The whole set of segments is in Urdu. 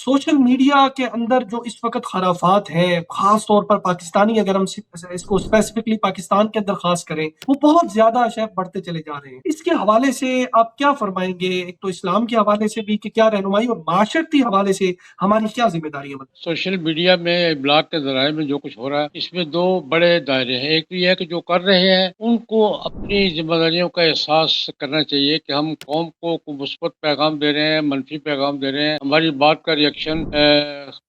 سوشل میڈیا کے اندر جو اس وقت خرافات ہیں، خاص طور پر پاکستانی، اگر ہم اس کو اسپیسیفکلی پاکستان کے اندر خاص کریں، وہ بہت زیادہ شیف بڑھتے چلے جا رہے ہیں۔ اس کے حوالے سے آپ کیا فرمائیں گے؟ ایک تو اسلام کے حوالے سے بھی کہ کیا رہنمائی، اور معاشرتی حوالے سے ہماری کیا ذمہ داری ہے؟ سوشل میڈیا میں ابلاغ کے ذرائع میں جو کچھ ہو رہا ہے، اس میں دو بڑے دائرے ہیں۔ ایک تو یہ ہے کہ جو کر رہے ہیں ان کو اپنی ذمہ داریوں کا احساس کرنا چاہیے کہ ہم قوم کو مثبت پیغام دے رہے ہیں، منفی پیغام دے رہے ہیں، ہماری بات کا ریئیکشن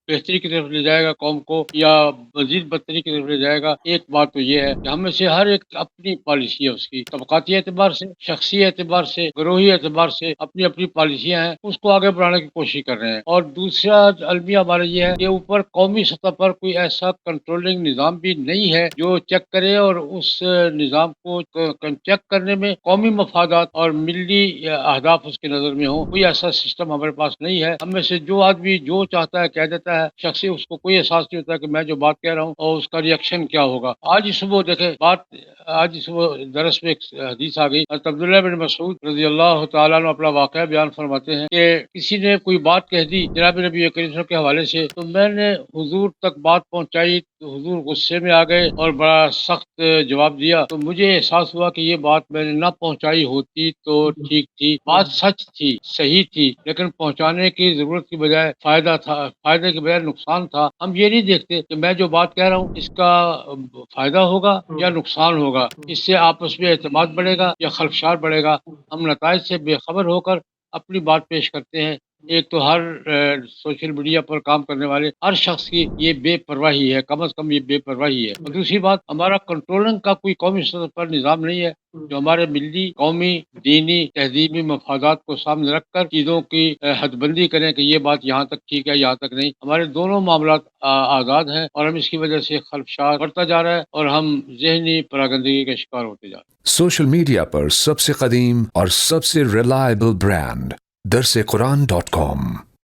بہتری کی طرف لے جائے گا قوم کو یا مزید بدتری کی طرف لے جائے گا۔ ایک بات تو یہ ہے کہ ہم میں سے ہر ایک اپنی پالیسی ہے، اس کی طبقاتی اعتبار سے، شخصی اعتبار سے، گروہی اعتبار سے اپنی اپنی پالیسیاں ہیں، اس کو آگے بڑھانے کی کوشش کر رہے ہیں۔ اور دوسرا المیہ ہمارا یہ ہے کہ اوپر قومی سطح پر کوئی ایسا کنٹرولنگ نظام بھی نہیں ہے جو چیک کرے، اور اس نظام کو چیک کرنے میں قومی مفادات اور ملی اہداف اس کی نظر میں ہوں۔ کوئی ایسا سسٹم ہمارے پاس نہیں ہے۔ ہم میں سے جو آدمی جو چاہتا ہے کہہ دیتا ہے، شخصی اس کو کوئی احساس نہیں ہوتا کہ میں جو بات کہہ رہا ہوں اور اس کا ریئیکشن کیا ہوگا۔ آج ہی صبح دیکھیں آج ہی صبح درس میں ایک حدیث آ گئی، حضرت عبداللہ بن مسعود رضی اللہ تعالیٰ عنہ اپنا واقعہ بیان فرماتے ہیں کہ کسی نے کوئی بات کہہ دی جناب نبی کریم صلی اللہ علیہ وسلم کے حوالے سے، تو میں نے حضور تک بات پہنچائی تو حضور غصے میں آ گئے اور بڑا سخت جواب دیا، تو مجھے احساس ہوا کہ یہ بات میں نے نہ پہنچائی ہوتی تو ٹھیک تھی، بات سچ تھی، صحیح تھی، لیکن پہنچانے کی ضرورت کی بجائے فائدہ تھا، فائدے کے بجائے نقصان تھا۔ ہم یہ نہیں دیکھتے کہ میں جو بات کہہ رہا ہوں اس کا فائدہ ہوگا یا نقصان ہوگا، اس سے آپس میں اعتماد بڑھے گا یا خلفشار بڑھے گا۔ ہم نتائج سے بے خبر ہو کر اپنی بات پیش کرتے ہیں۔ ایک تو ہر سوشل میڈیا پر کام کرنے والے ہر شخص کی یہ بے پرواہی ہے، کم از کم یہ بے پرواہی ہے۔ اور دوسری بات، ہمارا کنٹرولنگ کا کوئی قومی سطح پر نظام نہیں ہے جو ہمارے ملی، قومی، دینی، تہذیبی مفادات کو سامنے رکھ کر چیزوں کی حد بندی کریں کہ یہ بات یہاں تک ٹھیک ہے، یہاں تک نہیں۔ ہمارے دونوں معاملات آزاد ہیں اور ہم اس کی وجہ سے خلفشار بڑھتا جا رہا ہے اور ہم ذہنی پراگندگی کا شکار ہوتے جا رہے ہیں۔ سوشل میڈیا پر سب سے قدیم اور سب سے ریلائبل برانڈ درس قرآن .com